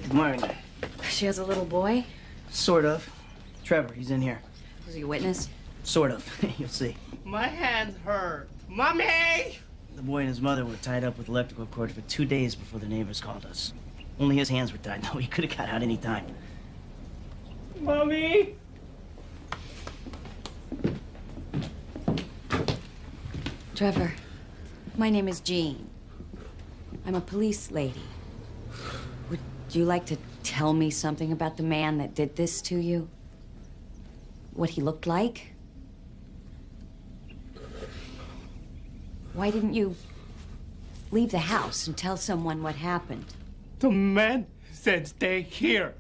Good morning. She has a little boy? Sort of. Trevor, he's in here. Was he a witness? Sort of. You'll see. My hands hurt. Mommy! The boy and his mother were tied up with electrical cord for 2 days before the neighbors called us. Only his hands were tied, though. He could have got out any time. Mommy! Trevor, my name is Jean. I'm a police lady. Would you like to tell me something about the man that did this to you? What he looked like? Why didn't you leave the house and tell someone what happened? The man said stay here.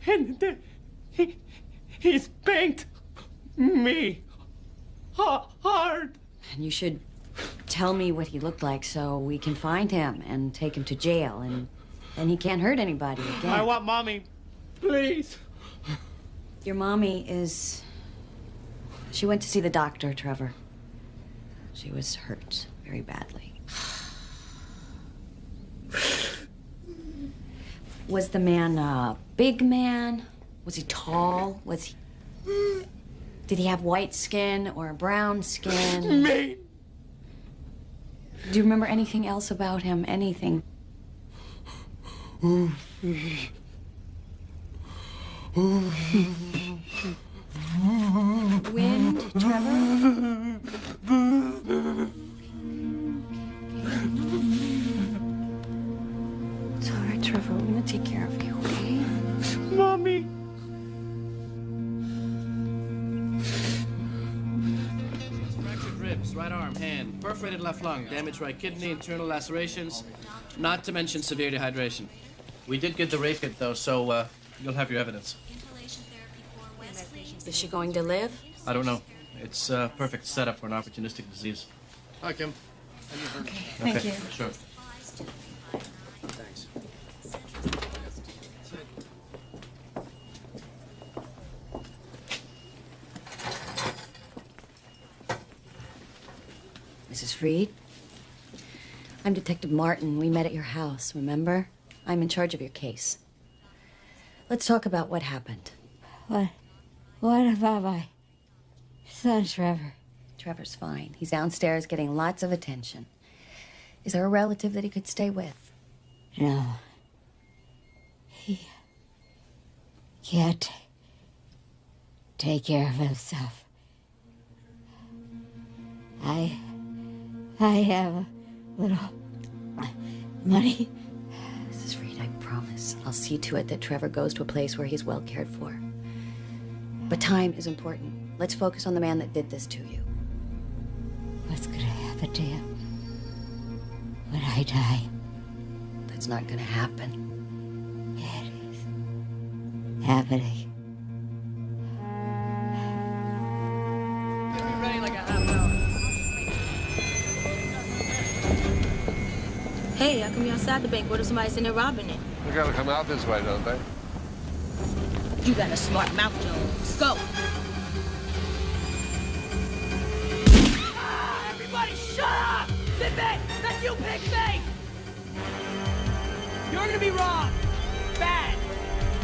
And he spanked me hard. And you should tell me what he looked like so we can find him and take him to jail, and then he can't hurt anybody again. I want Mommy, please. Your mommy is... She went to see the doctor, Trevor. She was hurt very badly. Was the man a big man? Was he tall? Was he... Did he have white skin or brown skin? Me. Do you remember anything else about him? Anything? Wind, Trevor? It's all right, Trevor. We're gonna take care of you, okay? Mommy. Fractured ribs, right arm, hand, perforated left lung, damaged right kidney, internal lacerations, not to mention severe dehydration. We did get the rape kit, though, so you'll have your evidence. Is she going to live? I don't know. It's a perfect setup for an opportunistic disease. Hi, Kim. Okay, thank you. Sure. Thanks. Mrs. Freed? I'm Detective Martin. We met at your house, remember? I'm in charge of your case. Let's talk about what happened. What about my son, Trevor? Trevor's fine. He's downstairs getting lots of attention. Is there a relative that he could stay with? No. He can't take care of himself. I have a little money. Mrs. Freed, I promise I'll see to it that Trevor goes to a place where he's well cared for. But time is important. Let's focus on the man that did this to you. What's gonna happen to him when I die? That's not gonna happen. It is happening. Be ready like a half hour. Hey, how come you're outside the bank? What if somebody's in there robbing it? They gotta come out this way, don't they? You got a smart mouth, Jones. Go. Everybody shut up! Sit back! That's you, pig face! You're gonna be robbed. Bad.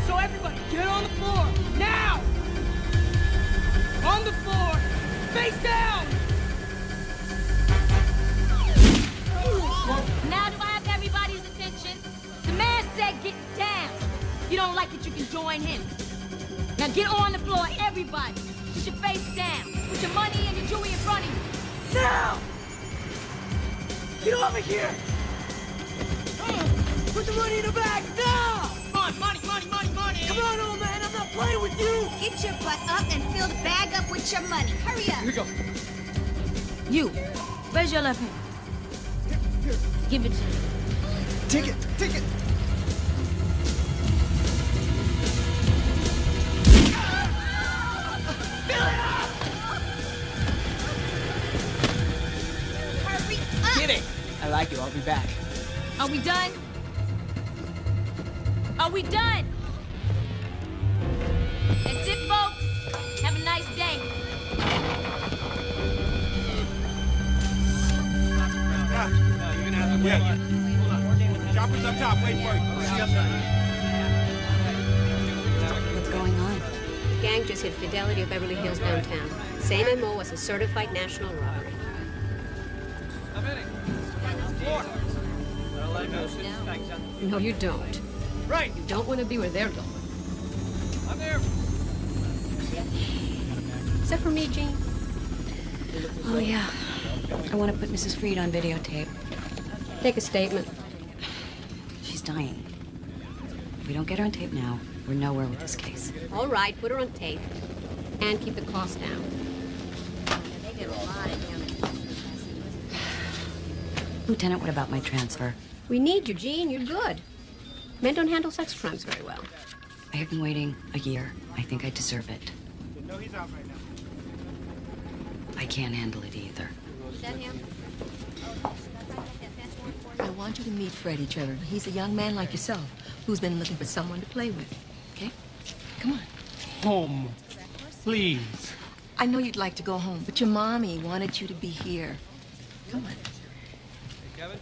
So everybody, get on the floor. Now! On the floor. Face down! Now do I have everybody's attention? The man said get down. If you don't like it, you can join him. Now get on the floor, everybody. Put your face down. Put your money and your jewelry in front of you. Now! Get over here! Put the money in the bag now! Come on, money! Come on, old man, I'm not playing with you! Get your butt up and fill the bag up with your money. Hurry up. Here we go. You, raise your left hand. Give it to me. Take it! Take it! Hurry up. Get it! I like you, I'll be back. Are we done? Are we done? That's it, folks. Have a nice day. You're gonna have to wait. Hold on. Chopper's up top, wait for you. See you up there. to Fidelity of Beverly Hills downtown. Same MO as a certified national robbery. No, you don't. Right. You don't want to be where they're going. I'm there. Is that for me, Jean? Oh, yeah. I want to put Mrs. Freed on videotape. Take a statement. She's dying. If we don't get her on tape now, we're nowhere with this case. All right, put her on tape. And keep the cost down. Lieutenant, what about my transfer? We need you, Jean. You're good. Men don't handle sex crimes very well. I have been waiting a year. I think I deserve it. No, he's out right now. I can't handle it either. Is that him? I want you to meet Freddie, Trevor. He's a young man like yourself who's been looking for someone to play with. Okay? Come on. Home. Please. I know you'd like to go home, but your mommy wanted you to be here. Come on. Hey, Kevin.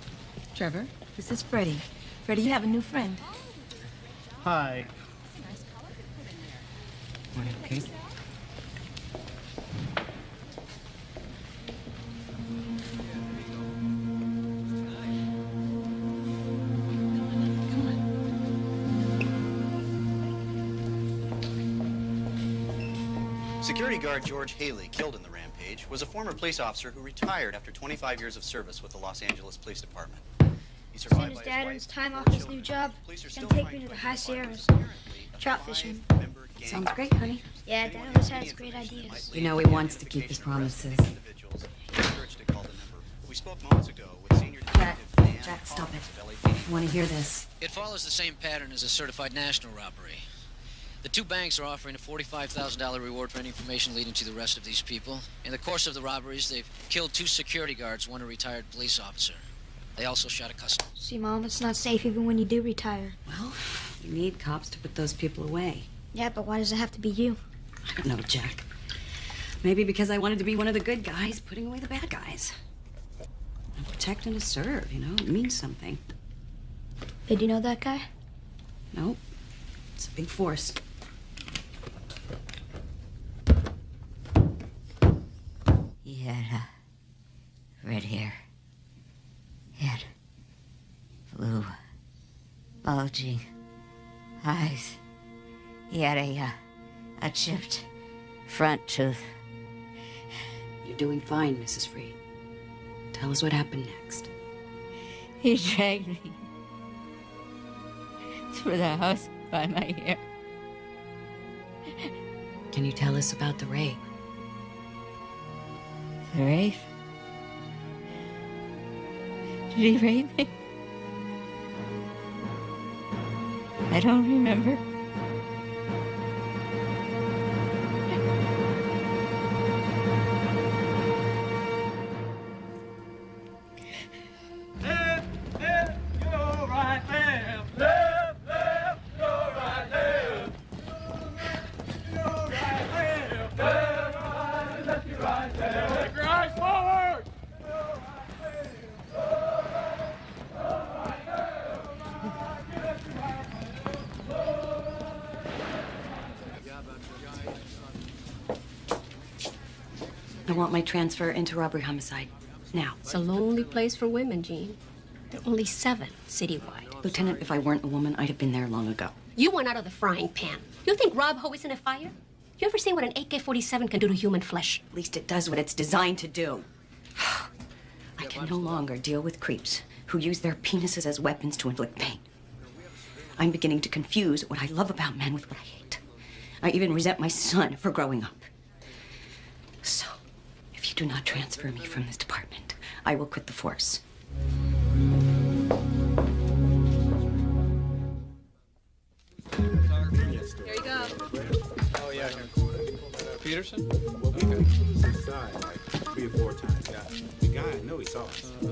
Trevor, this is Freddie. Freddie, you have a new friend. Hi. Morning, Kate. Security guard George Haley, killed in the rampage, was a former police officer who retired after 25 years of service with the Los Angeles Police Department. He As soon survived as by Dad his earns wife time and off four his new children. job, Police are he's still gonna take trying me to the find high his wife, Sierras. apparently a Trout fishing. five-member gang Sounds of great, honey. Yeah, Dad always has great ideas. You know he wants to keep his promises. individuals. He encouraged to call the number. We spoke moments ago with senior detective Jack, stop it. of LA I want to hear this. It follows the same pattern as a certified national robbery. The two banks are offering a $45,000 reward for any information leading to the arrest of these people. In the course of the robberies, they've killed 2 security guards, 1 a retired police officer. They also shot a customer. See, Mom, it's not safe even when you do retire. Well, you need cops to put those people away. Yeah, but why does it have to be you? I don't know, Jack. Maybe because I wanted to be one of the good guys, putting away the bad guys. And protect and to serve, you know? It means something. Did you know that guy? No. It's a big force. He had red hair. He had blue, bulging eyes. He had a chipped front tooth. You're doing fine, Mrs. Freed. Tell us what happened next. He dragged me through the house by my hair. Can you tell us about the rape? The rape? Did he rape me? I don't remember. I want my transfer into robbery homicide. Now. It's a lonely place for women, Jean. There are only 7 citywide. Lieutenant, if I weren't a woman, I'd have been there long ago. You went out of the frying pan. You think Rob Ho isn't a fire? You ever seen what an AK-47 can do to human flesh? At least it does what it's designed to do. I can no longer deal with creeps who use their penises as weapons to inflict pain. I'm beginning to confuse what I love about men with what I hate. I even resent my son for growing up. So, if you do not transfer me from this department, I will quit the force. Here you go. Oh, yeah. Peterson? Well, we got this inside like 3 or 4 times. Yeah. The guy, I know he saw us. Yeah,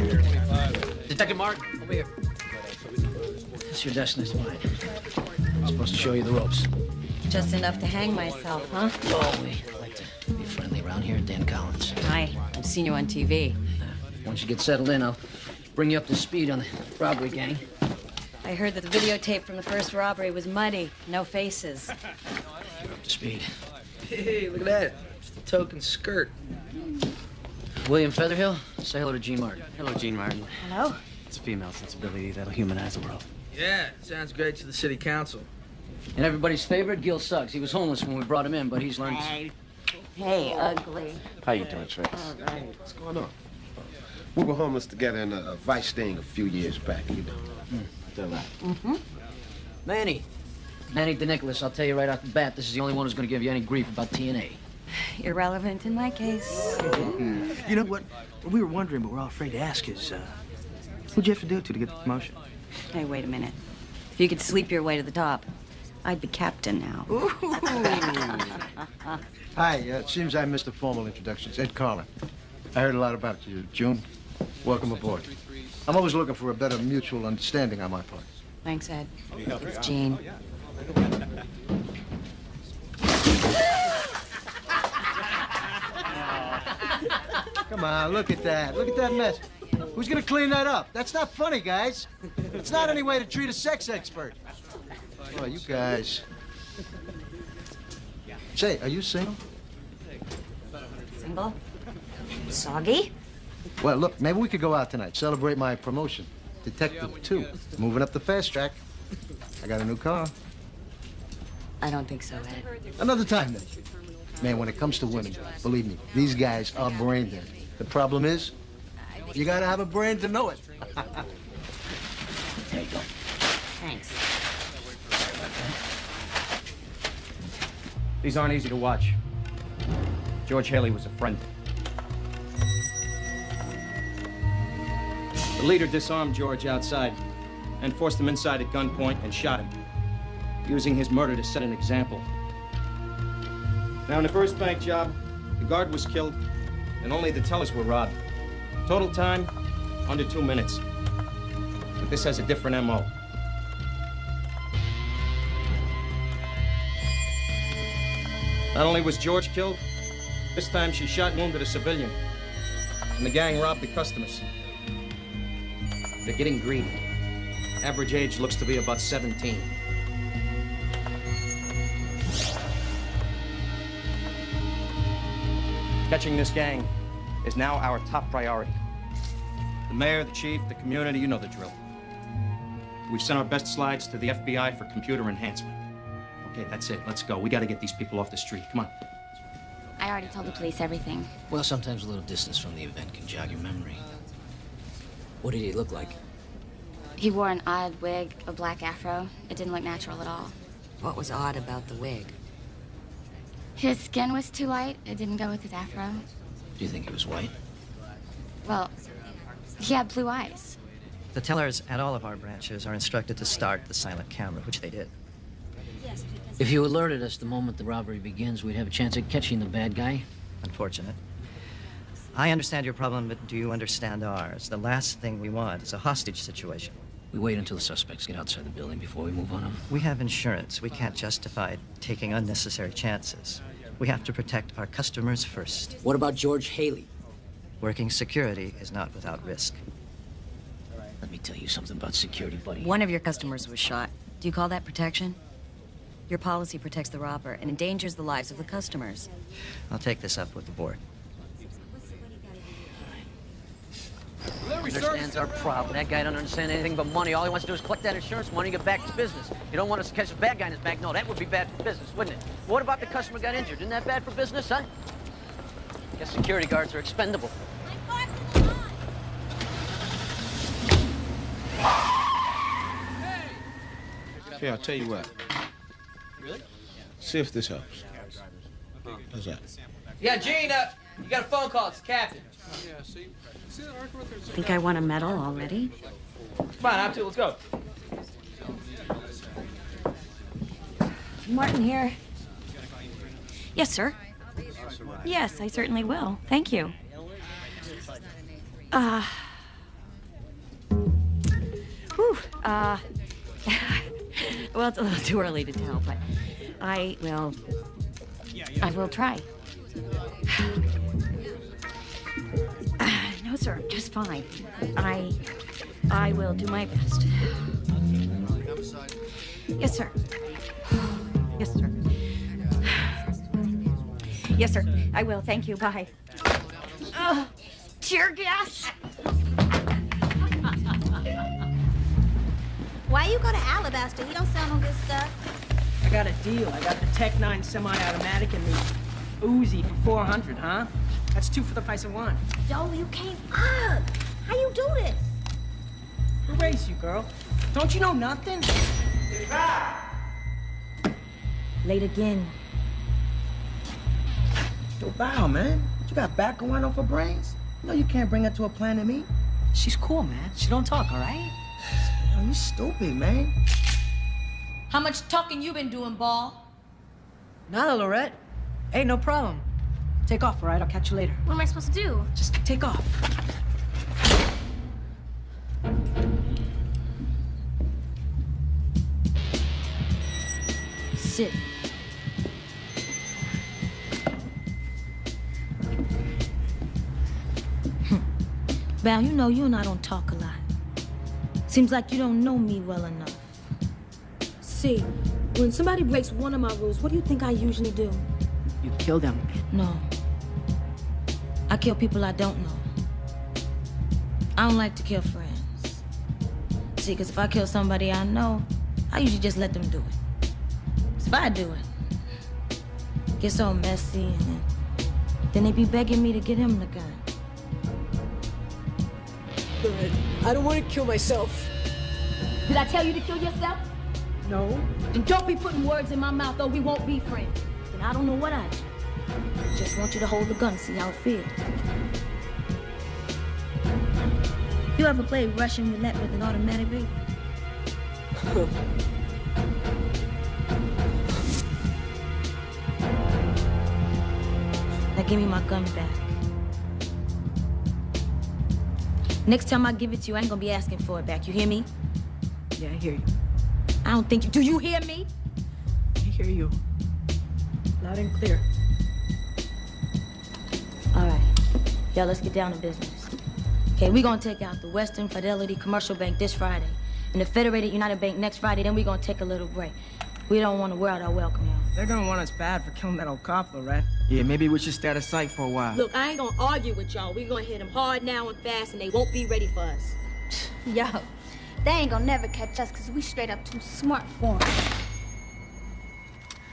we're 25. Detective Mark, over here. It's your desk, nice mine. I'm supposed to show you the ropes. Just enough to hang myself, huh? Oh, we like to be friendly around here, Dan Collins. Hi. I've seen you on TV. Once you get settled in, I'll bring you up to speed on the robbery gang. I heard that the videotape from the first robbery was muddy, no faces. You're up to speed. Hey, look at that. Just a token skirt. William Featherhill, say hello to Gene Martin. Hello, Gene Martin. Hello? It's a female sensibility that'll humanize the world. Yeah, sounds great to the city council. And everybody's favorite, Gil Suggs. He was homeless when we brought him in, but he's learned... Hey, ugly. How you doing, Trace? All right. What's going on? We were homeless together in a vice sting a few years back, you know. Still right. Mm-hmm. Manny DeNicholas, I'll tell you right off the bat, this is the only one who's going to give you any grief about TNA. Irrelevant in my case. You know what we were wondering, but we're all afraid to ask is, what'd you have to do to get the promotion? Hey, wait a minute. If you could sleep your way to the top, I'd be captain now. Hi, it seems I missed a formal introduction. It's Ed Carlin. I heard a lot about you, June. Welcome aboard. I'm always looking for a better mutual understanding on my part. Thanks, Ed. It's Jean. Come on, look at that. Look at that mess. Who's gonna clean that up? That's not funny, guys. It's not any way to treat a sex expert. Oh, you guys. Say, are you single? Single? Soggy? Well, look, maybe we could go out tonight, celebrate my promotion. Detective 2, moving up the fast track. I got a new car. I don't think so, Ed. Another time, then. Man, when it comes to women, believe me, these guys are brain dead. The problem is, you gotta have a brain to know it. There you go. Thanks. These aren't easy to watch. George Haley was a friend. The leader disarmed George outside and forced him inside at gunpoint and shot him, using his murder to set an example. Now, in the first bank job, the guard was killed and only the tellers were robbed. Total time, under 2 minutes. But this has a different MO. Not only was George killed, this time she shot and wounded a civilian. And the gang robbed the customers. They're getting greedy. Average age looks to be about 17. Catching this gang is now our top priority. The mayor, the chief, the community, you know the drill. We've sent our best slides to the FBI for computer enhancement. Okay, that's it. Let's go. We got to get these people off the street. Come on. I already told the police everything. Well, sometimes a little distance from the event can jog your memory. What did he look like? He wore an odd wig, a black afro. It didn't look natural at all. What was odd about the wig? His skin was too light. It didn't go with his afro. Do you think he was white? Well, he had blue eyes. The tellers at all of our branches are instructed to start the silent camera, which they did. If you alerted us the moment the robbery begins, we'd have a chance at catching the bad guy. Unfortunate. I understand your problem, but do you understand ours? The last thing we want is a hostage situation. We wait until the suspects get outside the building before we move on them. We have insurance. We can't justify taking unnecessary chances. We have to protect our customers first. What about George Haley? Working security is not without risk. Let me tell you something about security, buddy. One of your customers was shot. Do you call that protection? Your policy protects the robber and endangers the lives of the customers. I'll take this up with the board. Understands our problem. That guy don't understand anything but money. All he wants to do is collect that insurance money and get back to business. You don't want us to catch a bad guy in his back. No, that would be bad for business, wouldn't it? What about the customer got injured? Isn't that bad for business, huh? Guess security guards are expendable. Hey, I'll tell you what. Really? See if this helps. How's that? Yeah, Gene, you got a phone call. It's the captain. Yeah, see that arc right there? Think I want a medal already? Come on, I'm too. Let's go. Martin here. Yes, sir. Yes, I certainly will. Thank you. Whew, well, it's a little too early to tell, but I will try. No, sir, just fine. I will do my best. Yes, sir. Yes, sir. Yes, sir. I will. Thank you. Bye. Tear gas? Why you go to Alabaster? He don't sell no good stuff. I got a deal. I got the Tech 9 semi-automatic and the Uzi for 400, huh? That's 2 for the price of 1. Yo, you came up. How you do this? Who raised you, girl? Don't you know nothing? Late again. Yo, Bow, man. You got back going on for brains? You know you can't bring her to a Planet Meat. She's cool, man. She don't talk, all right? Yo, you stupid, man. How much talking you been doing, Ball? Nada, Lorette. Hey, no problem. Take off, all right? I'll catch you later. What am I supposed to do? Just take off. Sit. Val, you know you and I don't talk a lot. Seems like you don't know me well enough. See, when somebody breaks one of my rules, what do you think I usually do? You kill them. No. I kill people I don't know. I don't like to kill friends. See, because if I kill somebody I know, I usually just let them do it. So if I do it, it gets all messy, and then they be begging me to get him the gun. Good. I don't want to kill myself. Did I tell you to kill yourself? No. Then don't be putting words in my mouth, or we won't be friends. Then I don't know what I do. I just want you to hold the gun, see how it feels. You ever play Russian roulette with an automatic rifle? Now give me my gun back. Next time I give it to you, I ain't gonna be asking for it back. You hear me? Yeah, I hear you. I don't think you... Do you hear me? I hear you. Loud and clear. All right. Y'all, let's get down to business. Okay, we're gonna take out the Western Fidelity Commercial Bank this Friday, and the Federated United Bank next Friday, then we're gonna take a little break. We don't want to wear out our welcome, y'all. They're gonna want us bad for killing that old cop, though, right? Yeah, maybe we should stay out of sight for a while. Look, I ain't gonna argue with y'all. We're gonna hit them hard now and fast, and they won't be ready for us. Yo, they ain't gonna never catch us because we straight up too smart for them.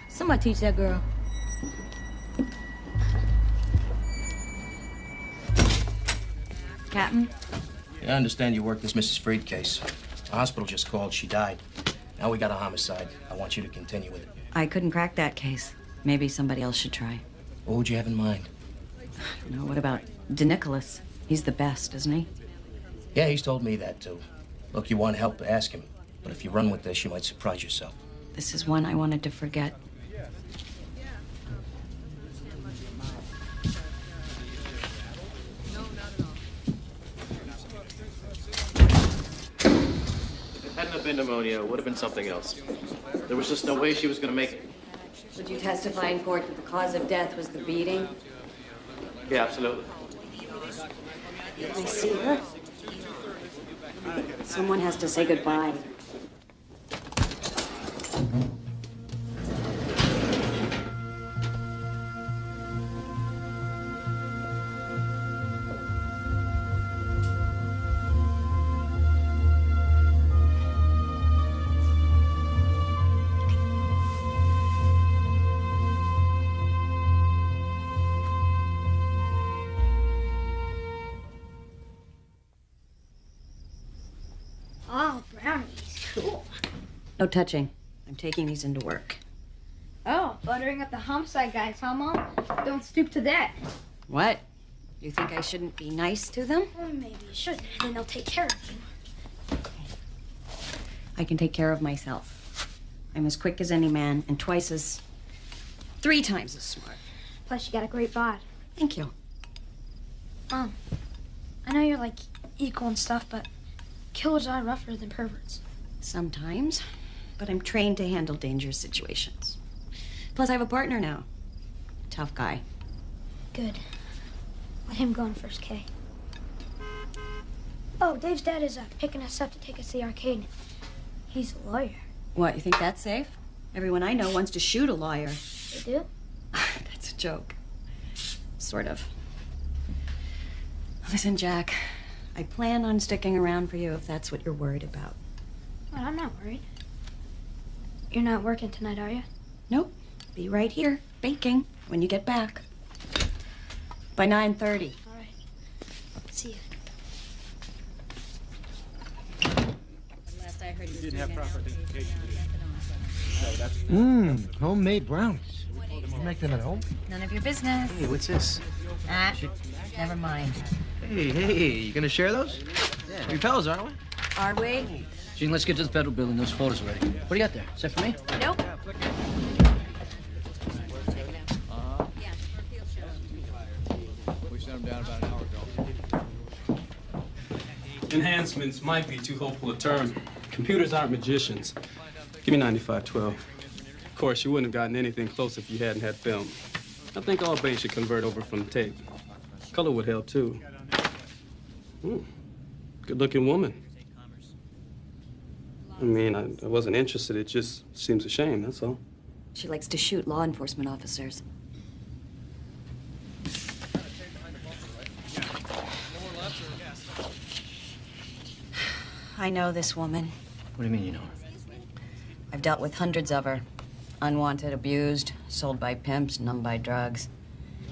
Somebody teach that girl. Captain? Yeah, I understand you worked this Mrs. Freed case. The hospital just called. She died. Now we got a homicide. I want you to continue with it. I couldn't crack that case. Maybe somebody else should try. What would you have in mind? No, what about DeNicholas? He's the best, isn't he? Yeah, he's told me that, too. Look, you want help, ask him. But if you run with this, you might surprise yourself. This is one I wanted to forget. If it hadn't have been pneumonia, it would have been something else. There was just no way she was going to make it. Would you testify in court that the cause of death was the beating? Yeah, absolutely. Can I see her? Someone has to say goodbye. Oh, brownies. Cool. No touching. I'm taking these into work. Oh, buttering up the homicide guys, huh, Mom? Don't stoop to that. What? You think I shouldn't be nice to them? Well, maybe you should. Then they'll take care of you. I can take care of myself. I'm as quick as any man and 3 times as smart. Plus, you got a great bod. Thank you. Mom, I know you're, like, equal and stuff, but killers are rougher than perverts. Sometimes, but I'm trained to handle dangerous situations. Plus, I have a partner now. Tough guy. Good. Let him go on first, Kay. Oh, Dave's dad is picking us up to take us to the arcade. He's a lawyer. What, you think that's safe? Everyone I know wants to shoot a lawyer. They do? That's a joke. sort of. Listen, Jack, I plan on sticking around for you if that's what you're worried about. Well, I'm not worried. You're not working tonight, are you? Nope. Be right here, baking, when you get back. By 9:30. All right. See you. Last I heard, You didn't have proper identification. Homemade brownies. You make them at home? None of your business. Hey, what's this? Ah, never mind. Hey, you gonna share those? Yeah. We pals, aren't we? Are we? Gene, let's get to the federal building. Those photos are ready. What do you got there? Is that for me? Nope. We sent him down about an hour ago. Enhancements might be too hopeful a term. Computers aren't magicians. Give me 9512. Of course, you wouldn't have gotten anything close if you hadn't had film. I think all base should convert over from tape. Color would help, too. Good-looking woman. I mean, I wasn't interested. It just seems a shame, that's all. She likes to shoot law enforcement officers. I know this woman. What do you mean you know her? I've dealt with hundreds of her. Unwanted, abused, sold by pimps, numbed by drugs.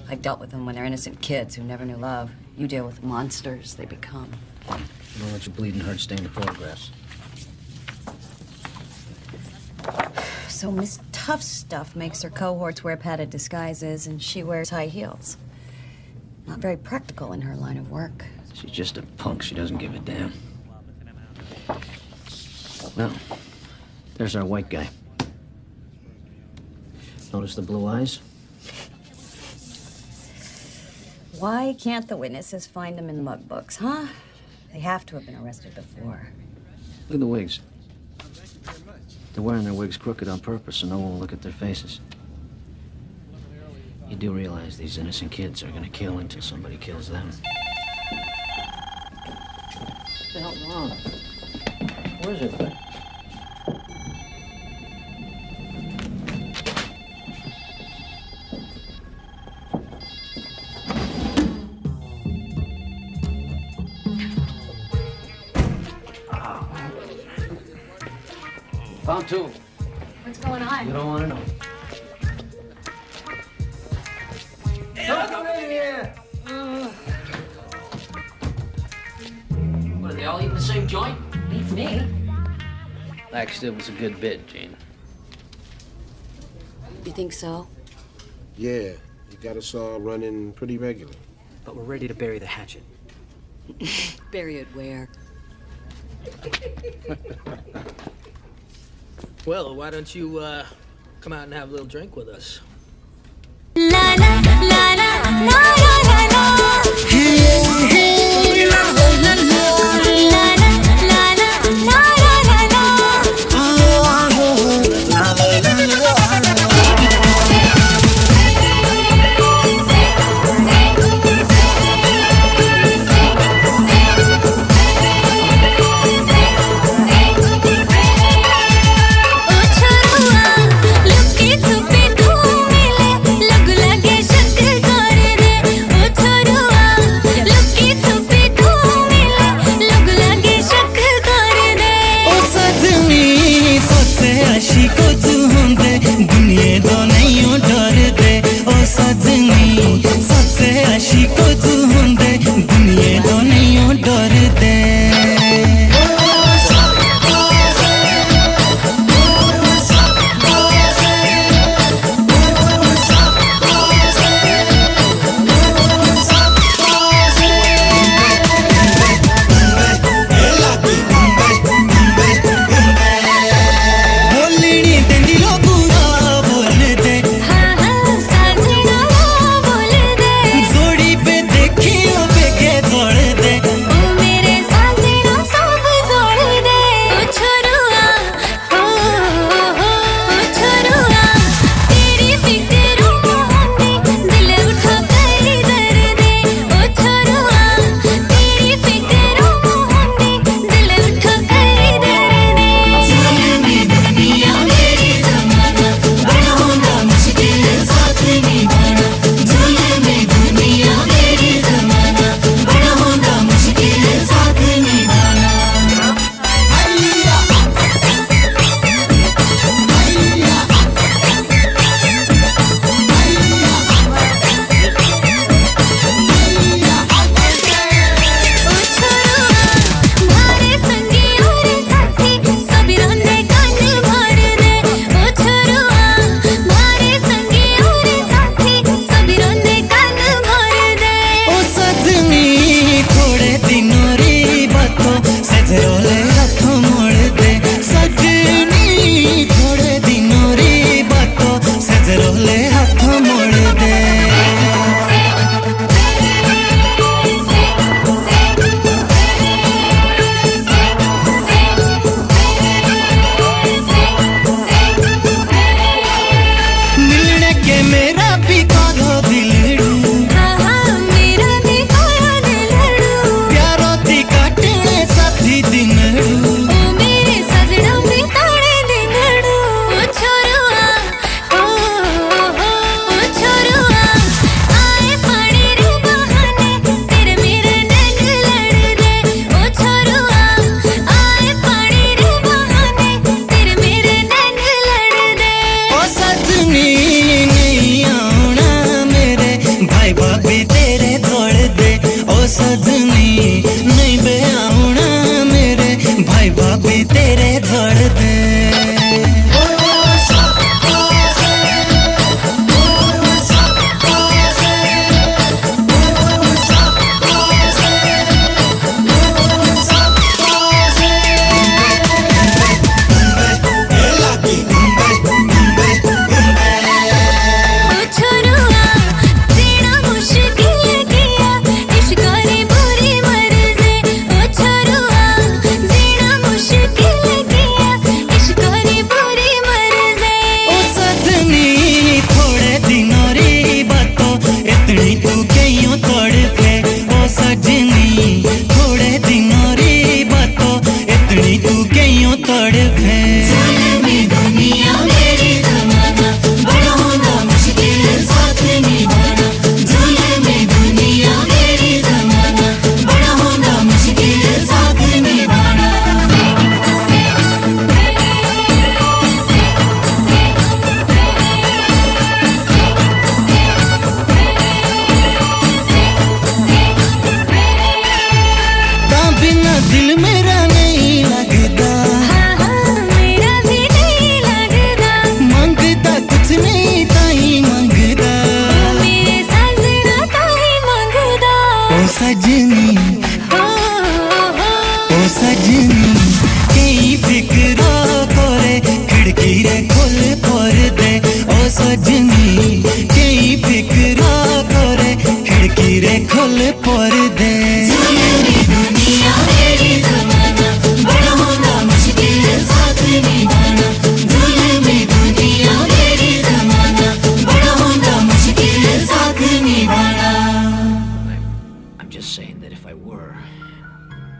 I've dealt with them when they're innocent kids who never knew love. You deal with monsters they become. Don't let your bleeding heart stain the photographs. So Miss Tough Stuff makes her cohorts wear padded disguises, and she wears high heels. Not very practical in her line of work. She's just a punk. She doesn't give a damn. Well, there's our white guy. Notice the blue eyes? Why can't the witnesses find them in the mug books, huh? They have to have been arrested before. Look at the wigs. They're wearing their wigs crooked on purpose so no one will look at their faces. You do realize these innocent kids are gonna kill until somebody kills them. What the hell's wrong? Where is it? Found two. What's going on? You don't want to know. Don't come in here! What, are they all eating the same joint? Beats me. Actually, it was a good bid, Gene. You think so? Yeah, you got us all running pretty regular. But we're ready to bury the hatchet. Bury it where? Well, why don't you, come out and have a little drink with us? लुकी छुपी घूमिले लग लगे शक कर दे सजनी कई फिक्रा करे खिड़की रे खोल पर्दे दुनिया मेरी जमाना बड़ा होना मुश्किल साथ निभाना जुल्मी दुनिया मेरी जमाना बड़ा होना मुश्किल साथ निभाना I'm just saying that if I were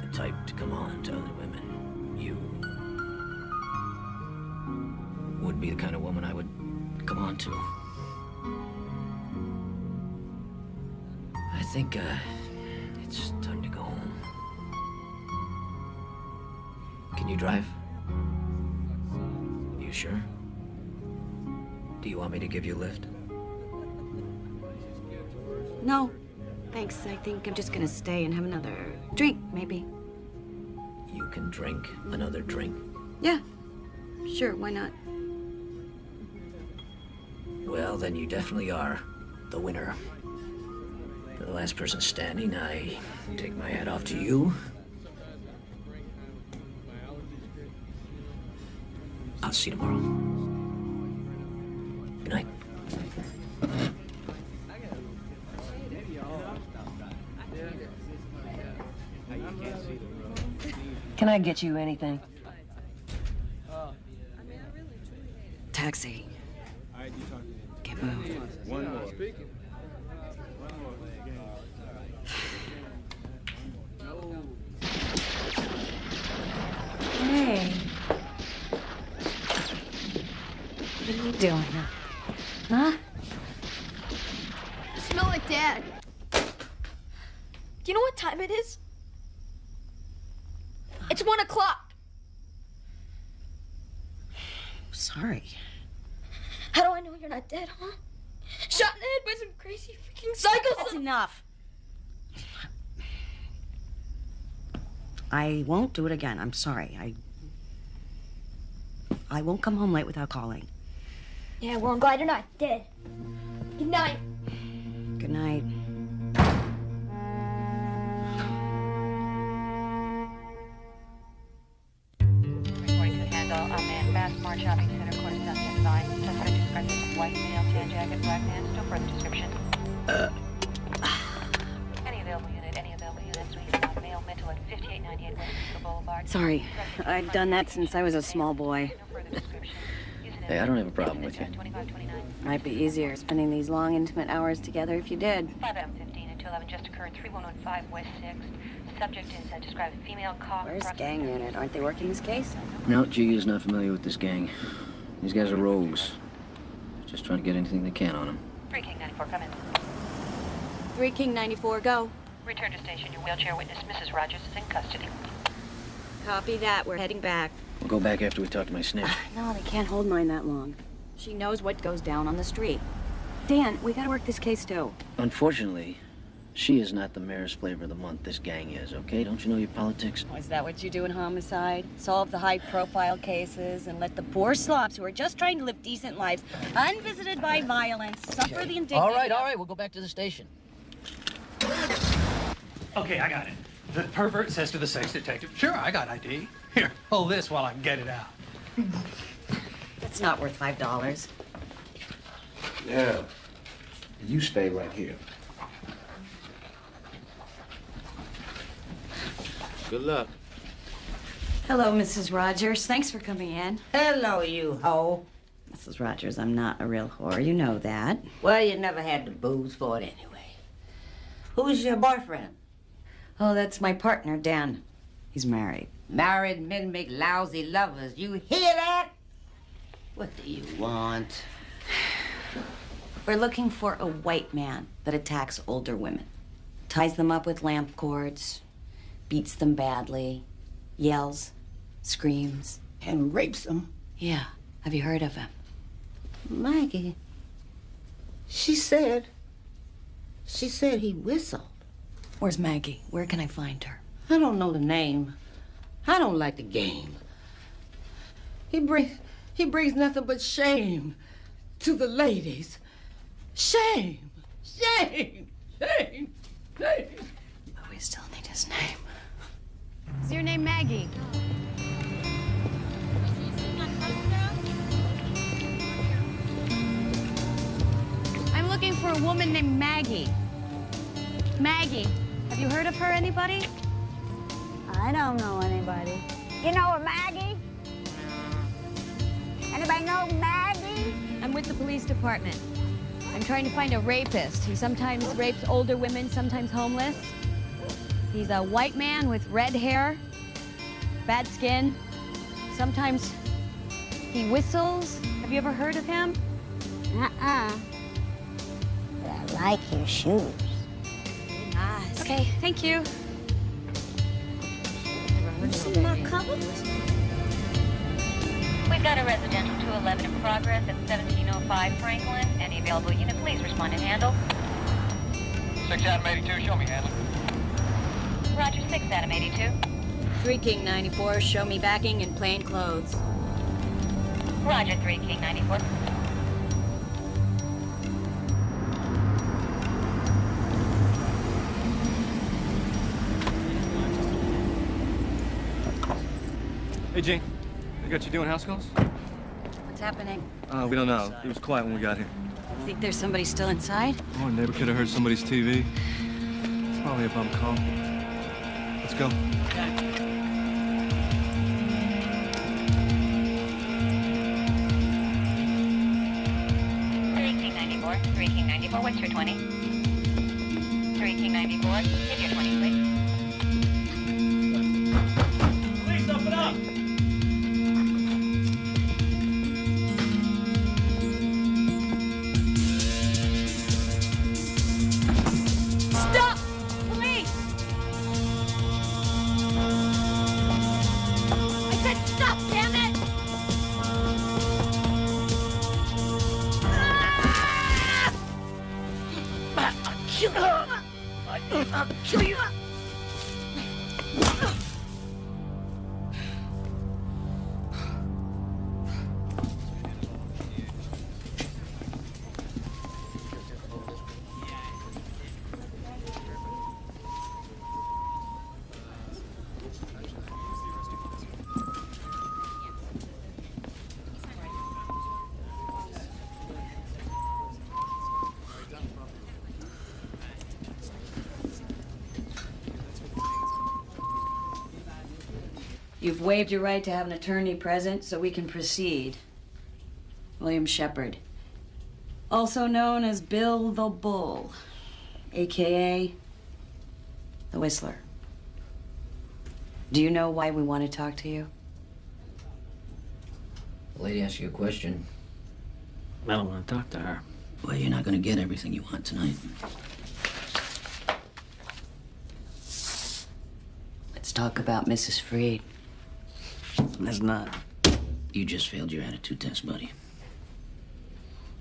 the type to come on to other women, you would be the kind of woman I would come on to. I think, it's time to go home. Can you drive? You sure? Do you want me to give you a lift? No, thanks. I think I'm just gonna stay and have another drink, maybe. You can drink another drink. Yeah, sure, why not? Well, then you definitely are the winner. For the last person standing, I take my hat off to you. I'll see you tomorrow. Good night. Can I get you anything? Taxi. Get moved. One more. Hey. What are you doing? Huh? I smell like Dad. Do you know what time it is? It's 1 o'clock. Sorry. How do I know you're not dead, huh? Shot in the head by some crazy freaking psychos. That's enough. I won't do it again. I'm sorry. I won't come home late without calling. Yeah, well, I'm glad you're not dead. Good night. Good night. Reporting to the handle, a man, Bass Mart Shopping Center, quarter south end line. Suspect described as white male, tan jacket, black man. Still further description. Any available units, we have male mental at 5898 West Boulevard. Sorry. I've done that since I was a small boy. Hey, I don't have a problem with you. Might be easier spending these long, intimate hours together if you did. 5M15 and 211 just occurred, 3115 West 6th. Subject is described as female cough. Where's gang unit? Aren't they working this case? No, G is not familiar with this gang. These guys are rogues. Just trying to get anything they can on them. 3 King 94, come in. 3 King 94, go. Return to station. Your wheelchair witness, Mrs. Rogers, is in custody. Copy that. We're heading back. We'll go back after we talk to my snitch. No, they can't hold mine that long. She knows what goes down on the street. Dan, we gotta work this case too. Unfortunately, she is not the mayor's flavor of the month. This gang is, okay? Don't you know your politics? Oh, is that what you do in homicide? Solve the high-profile cases and let the poor slops who are just trying to live decent lives, unvisited by violence, suffer the indignity. All right, we'll go back to the station. Okay, I got it. The pervert says to the sex detective, sure, I got ID. Here, hold this while I get it out. That's not worth $5. Yeah. You stay right here. Good luck. Hello, Mrs. Rogers. Thanks for coming in. Hello, you hoe. Mrs. Rogers, I'm not a real whore. You know that. Well, you never had the booze for it anyway. Who's your boyfriend? Oh, that's my partner, Dan. He's married. Married men make lousy lovers. You hear that? What do you want? We're looking for a white man that attacks older women. Ties them up with lamp cords, beats them badly, yells, screams. And rapes them? Yeah. Have you heard of him? Maggie, she said he whistled. Where's Maggie? Where can I find her? I don't know the name. I don't like the game. He brings nothing but shame to the ladies. Shame! Shame! Shame! Shame! But we still need his name. Is your name Maggie? a woman named Maggie. Maggie, have you heard of her, anybody? I don't know anybody. You know a Maggie? Anybody know Maggie? I'm with the police department. I'm trying to find a rapist. He sometimes rapes older women, sometimes homeless. He's a white man with red hair, bad skin. Sometimes he whistles. Have you ever heard of him? Uh-uh. But I like your shoes. Nice. Okay, thank you. You see my covers? We've got a residential 211 in progress at 1705 Franklin. Any available unit, please respond and handle. 6 Adam 82, show me handle. Roger, 6 Adam 82. 3 King 94, show me backing in plain clothes. Roger, 3 King 94. Hey, Gene. They got you doing house calls? What's happening? We don't know. It was quiet when we got here. Think there's somebody still inside? Oh, a neighbor could have heard somebody's TV. It's probably a bum call. Let's go. 3 King 94, what's your 20? 3 King 94, hit your 20, please. Police, open up! Stop! Police! I said stop, damn it! I'll kill you! You've waived your right to have an attorney present so we can proceed. William Shepard, also known as Bill the Bull, AKA the Whistler. Do you know why we want to talk to you? The lady asked you a question. I don't want to talk to her. Well, you're not going to get everything you want tonight. Let's talk about Mrs. Freed. That's not. You just failed your attitude test, buddy.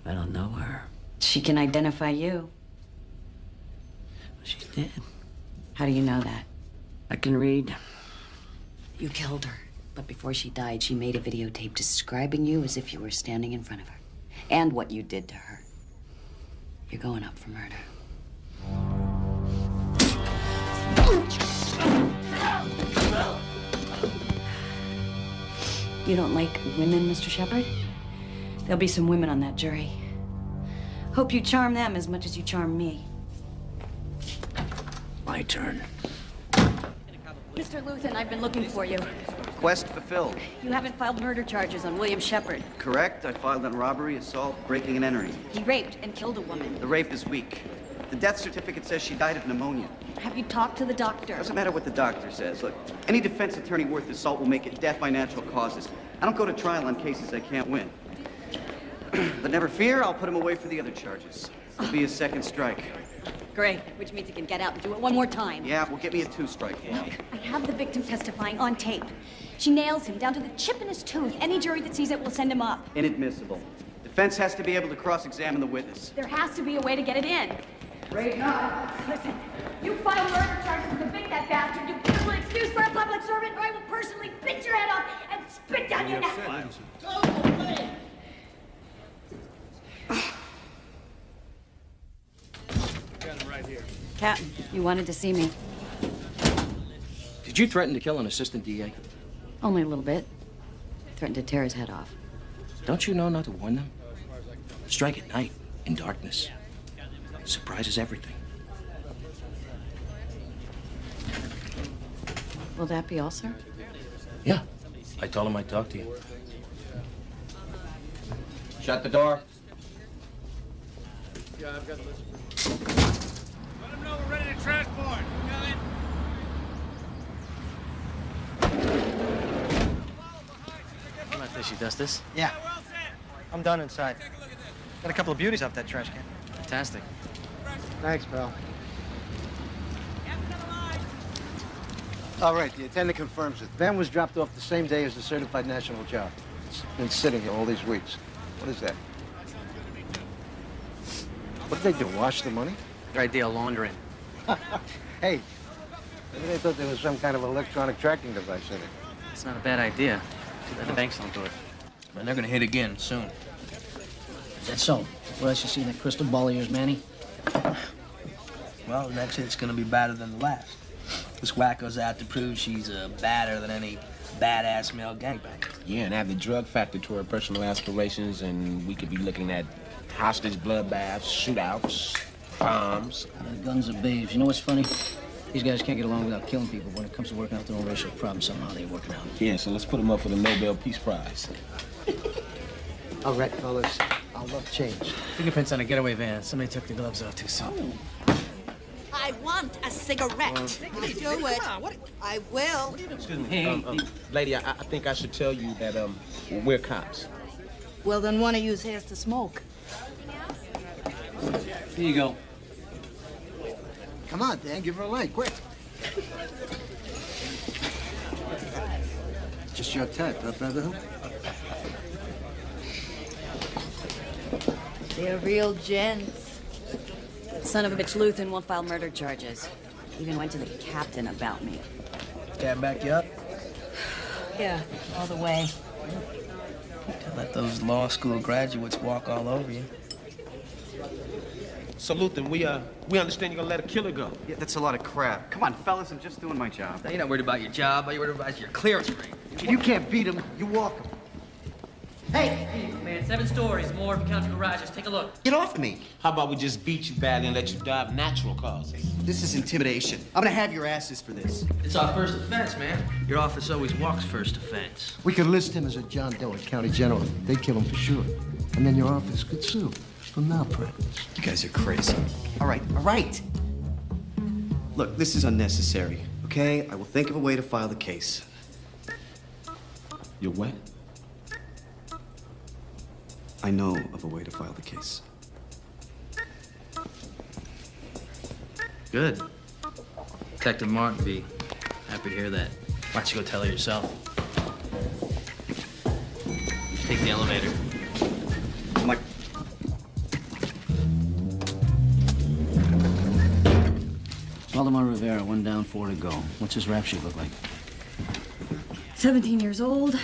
I don't know her. She can identify you. She's dead. How do you know that? I can read. You killed her, but before she died, she made a videotape describing you as if you were standing in front of her, and what you did to her. You're going up for murder. You don't like women, Mr. Shepard? There'll be some women on that jury. Hope you charm them as much as you charm me. My turn. Mr. Luthen, I've been looking for you. Quest fulfilled. You haven't filed murder charges on William Shepard. Correct. I filed on robbery, assault, breaking and entering. He raped and killed a woman. The rape is weak. The death certificate says she died of pneumonia. Have you talked to the doctor? Doesn't matter what the doctor says. Look, any defense attorney worth his salt will make it death by natural causes. I don't go to trial on cases I can't win. But never fear, I'll put him away for the other charges. It'll be his second strike. Great, which means he can get out and do it one more time. Yeah, well, get me a 2-strike. Look, I have the victim testifying on tape. She nails him down to the chip in his tooth. Any jury that sees it will send him up. Inadmissible. Defense has to be able to cross-examine the witness. There has to be a way to get it in. Great enough. Listen, you file murder charges and convict that bastard. You give an excuse for a public servant, or I will personally bit your head off and spit down your neck. Go away! Got him right here. Captain, you wanted to see me. Did you threaten to kill an assistant DA? Only a little bit. Threatened to tear his head off. Don't you know not to warn them? Strike at night, in darkness. Surprise is everything. Will that be all, sir? Yeah. I told him I'd talk to you. Shut the door. Yeah, I've got the list. Let them know we're ready to transport. Coming. How about this? You dust this? Yeah. I'm done inside. Got a couple of beauties off that trash can. Fantastic. Thanks, pal. All right, the attendant confirms it. Van was dropped off the same day as the certified national job. It's been sitting here all these weeks. What is that? What did they do, wash the money? Your idea of laundering. Hey, maybe they thought there was some kind of electronic tracking device in it. It's not a bad idea. Too bad the banks don't do it. And they're gonna hit again soon. Is that so? What else you see in that crystal ball of yours, Manny? Well, the next hit's gonna be badder than the last. This wacko's out to prove she's badder than any badass male gangbanger. Yeah, and add the drug factor to her personal aspirations, and we could be looking at hostage bloodbaths, shootouts, bombs. Guns are babes. You know what's funny? These guys can't get along without killing people. When it comes to working out their own racial problems, somehow they work it out. Yeah, so let's put them up for the Nobel Peace Prize. All right, fellas. I'll love change. Fingerprints on a getaway van. Somebody took the gloves off too soon. I want a cigarette. You do it. I will. Excuse me. Lady, I think I should tell you that we're cops. Well, then one of you's has to smoke. Here you go. Come on, Dan, give her a light, quick. Just your type, huh, brother? They're real gents. Son of a bitch Luthen won't file murder charges. Even went to the captain about me. Can't back you up? Yeah, all the way. Can't let those law school graduates walk all over you. So, Luthen, we understand you're gonna let a killer go. Yeah, that's a lot of crap. Come on, fellas, I'm just doing my job. Now, you're not worried about your job. All you're worried about is your clearance rate. If you can't beat him, you walk him. Hey! Man, 7 stories, more if you count the garages. Take a look. Get off me. How about we just beat you badly and let you die of natural causes? This is intimidation. I'm gonna have your asses for this. It's our first offense, man. Your office always walks first offense. We could list him as a John Doe at County General. They'd kill him for sure. And then your office could sue for malpractice. You guys are crazy. All right, all right. Look, this is unnecessary, okay? I will think of a way to file the case. You're what? I know of a way to file the case. Good. Detective Martin would be happy to hear that. Why don't you go tell her yourself? Take the elevator. Mike. Waldemar Rivera, 1 down, 4 to go. What's his rap sheet look like? 17 years old,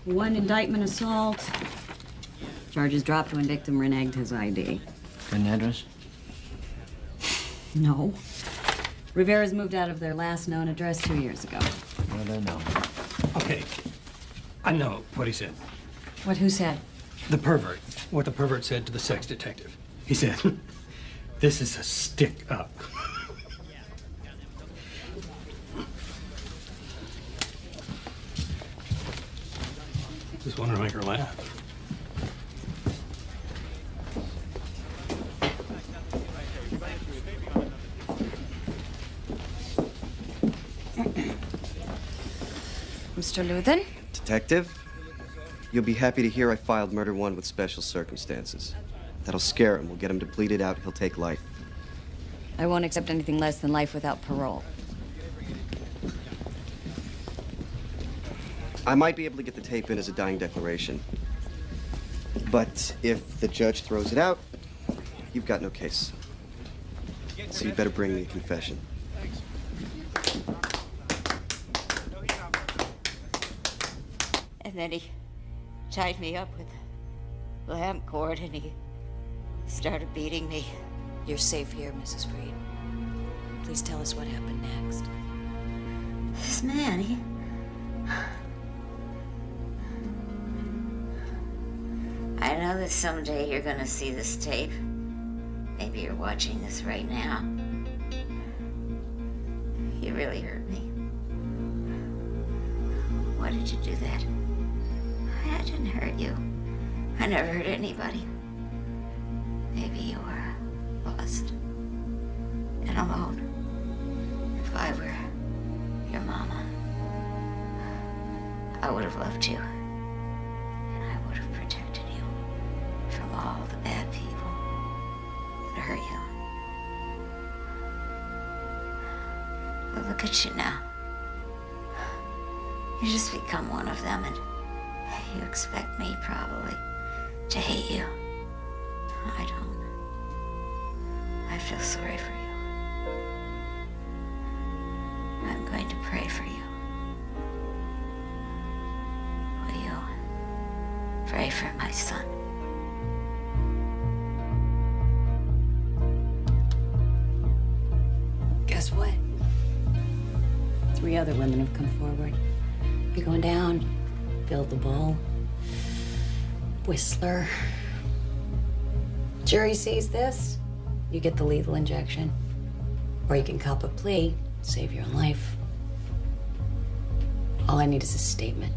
1 indictment assault. Charges dropped when victim reneged his ID. Got an address? No. Rivera's moved out of their last known address 2 years ago. What do I know? Okay. I know what he said. What, who said? The pervert. What the pervert said to the sex detective. He said, this is a stick up. Just wanted to make her laugh. Mr. Luthen? Detective, you'll be happy to hear I filed murder 1 with special circumstances. That'll scare him. We'll get him to plead it out. He'll take life. I won't accept anything less than life without parole. I might be able to get the tape in as a dying declaration. But if the judge throws it out, you've got no case. So you better bring me a confession. And then he tied me up with a lamp cord and he started beating me. You're safe here, Mrs. Freed. Please tell us what happened next. This man, he... I know that someday you're gonna see this tape. Maybe you're watching this right now. You really hurt me. Why did you do that? I didn't hurt you. I never hurt anybody. Maybe you were lost and alone. If I were your mama, I would have loved you. And I would have protected you from all the bad people that hurt you. But look at you now. You just become one of them, and you expect me probably to hate you. I don't. I feel sorry for you. I'm going to pray for you. Will you pray for my son? Guess what? 3 other women have come forward. You're going down. Build the Bull. Whistler. Jury sees this, you get the lethal injection. Or you can cop a plea, save your own life. All I need is a statement.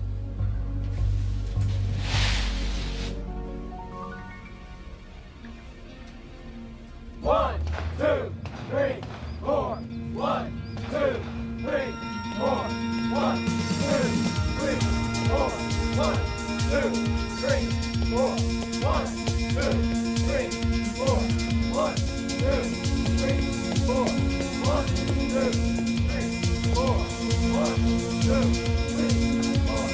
One, two, three, four. 1, 2, 3, 4. 1, 2, 3, 4. 1, 2, 3, 4. 1, 2, 3, 4. 1, 2, 3, 4. 1, 2, 3, 4. 1, 2, 3, 4.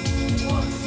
1,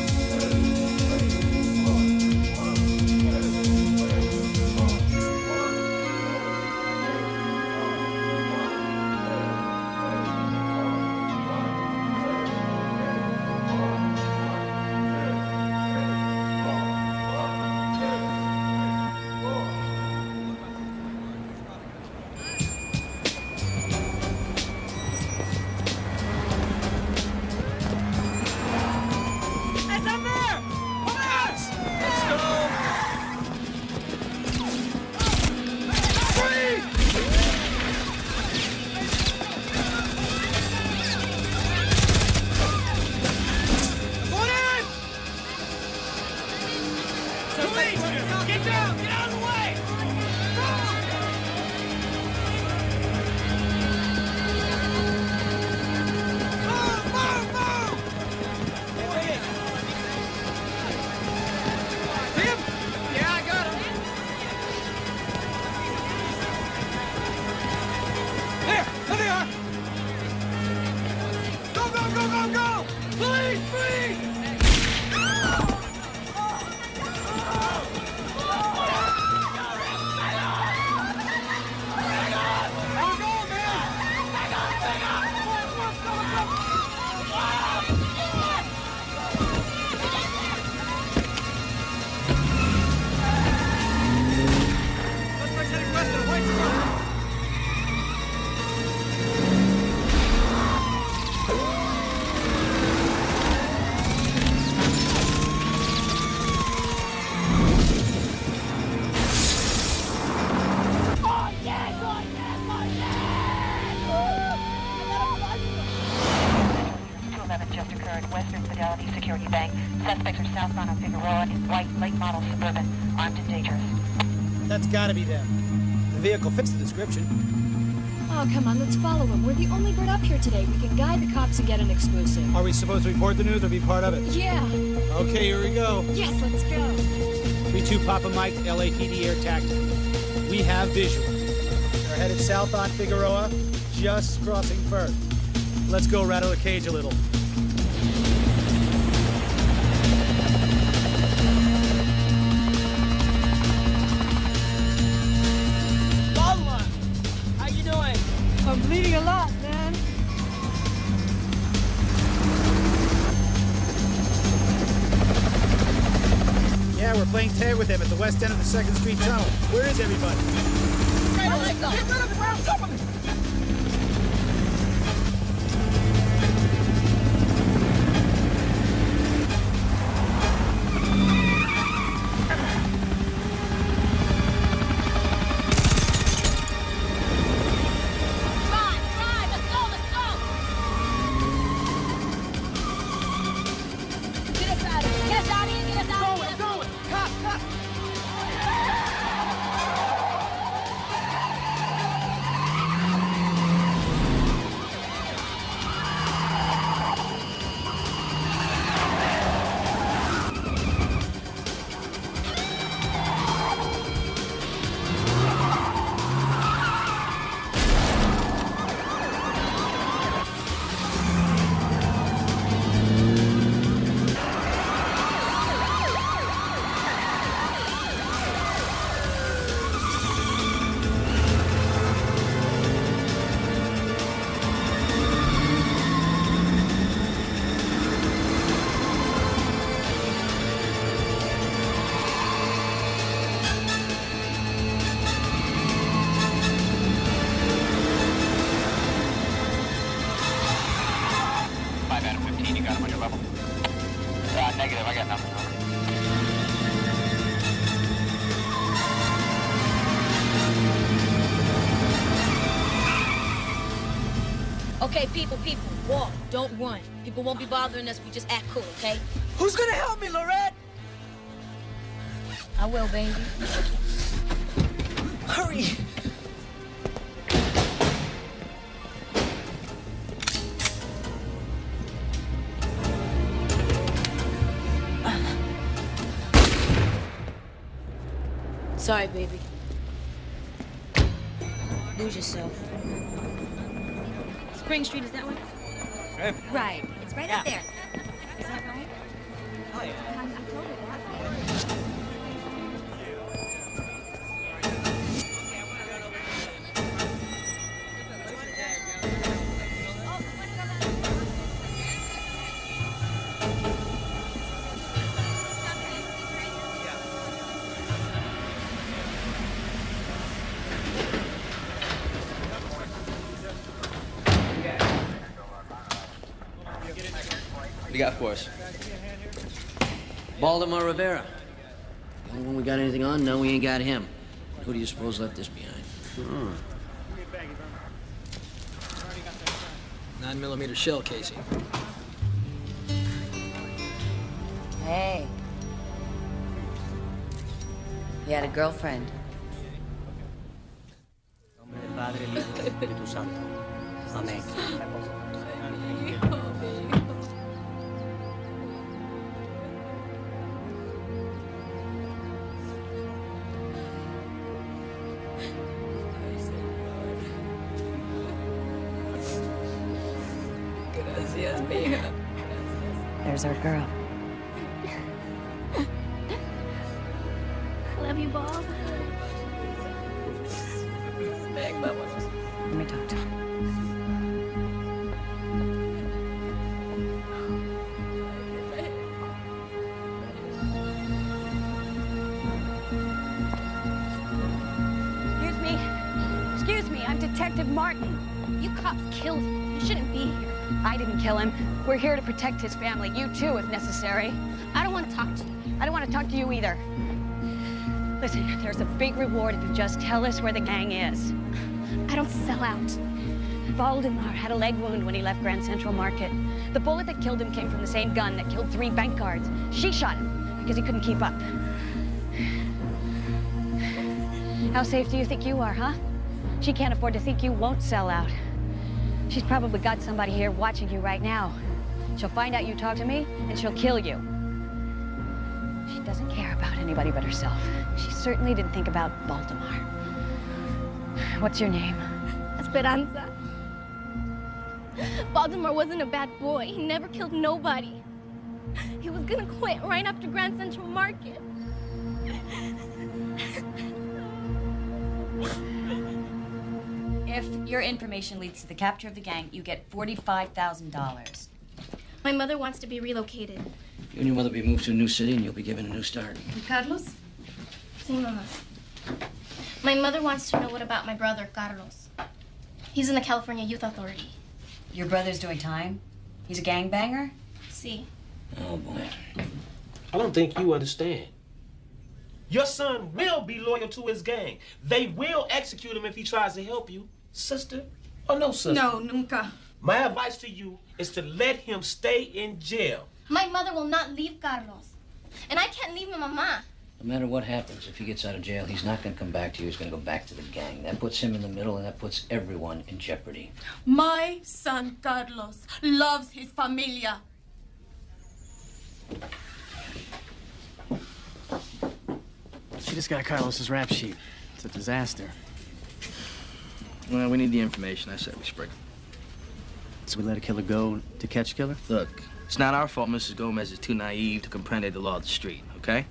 211 just occurred. Western Fidelity Security Bank. Suspects are southbound on Figueroa in white late model Suburban, armed and dangerous. That's gotta be them. The vehicle fits the description. Oh, come on, let's follow him. We're the only bird up here today. We can guide the cops and get an exclusive. Are we supposed to report the news or be part of it? Yeah. Okay, here we go. Yes, let's go. 3-2 Papa Mike, LAPD Air Tactical. We have visual. They're headed south on Figueroa, just crossing Firth. Let's go rattle the cage a little. Baldwin, how you doing? I'm bleeding a lot, man. Yeah, we're playing tag with him at the west end of the 2nd Street Tunnel. Where is everybody? Get rid of the ground company! Okay, people, walk, don't run. People won't be bothering us, we just act cool, okay? Who's gonna help me, Lorette? I will, baby. Hurry! Sorry, baby. Lose yourself. Spring Street, is that one? Right. It's right up there. Is that right? Oh, yeah. I told her that. What do you got for us? Baltimore Rivera. The only one we got anything on? No, we ain't got him. Who do you suppose left this behind? 9mm shell casing. Hey. You had a girlfriend. Padre, el Hijo y el Espíritu Santo. Amén. Gracias, mija. There's our girl. Love you, Bob. Let me talk to him. Excuse me, I'm Detective Martin. You cops killed him. You shouldn't be here. I didn't kill him. We're here to protect his family. You too, if necessary. I don't want to talk to you. I don't want to talk to you either. Listen, there's a big reward if you just tell us where the gang is. I don't sell out. Valdemar had a leg wound when he left Grand Central Market. The bullet that killed him came from the same gun that killed 3 bank guards. She shot him because he couldn't keep up. How safe do you think you are, huh? She can't afford to think you won't sell out. She's probably got somebody here watching you right now. She'll find out you talk to me, and she'll kill you. She doesn't care about anybody but herself. She certainly didn't think about Valdemar. What's your name? Esperanza. Baltimore wasn't a bad boy. He never killed nobody. He was gonna quit right after Grand Central Market. If your information leads to the capture of the gang, you get $45,000. My mother wants to be relocated. You and your mother will be moved to a new city and you'll be given a new start. Carlos? Sí, Mama. My mother wants to know what about my brother, Carlos. He's in the California Youth Authority. Your brother's doing time? He's a gangbanger? See. Oh, boy. I don't think you understand. Your son will be loyal to his gang. They will execute him if he tries to help you. Sister or no sister? No, nunca. My advice to you is to let him stay in jail. My mother will not leave Carlos. And I can't leave my mama. No matter what happens, if he gets out of jail, he's not going to come back to you. He's going to go back to the gang. That puts him in the middle, and that puts everyone in jeopardy. My son Carlos loves his familia. She just got Carlos's rap sheet. It's a disaster. Well, we need the information. I said we spring. So we let a killer go to catch a killer? Look, it's not our fault Mrs. Gomez is too naive to comprehend the law of the street, okay?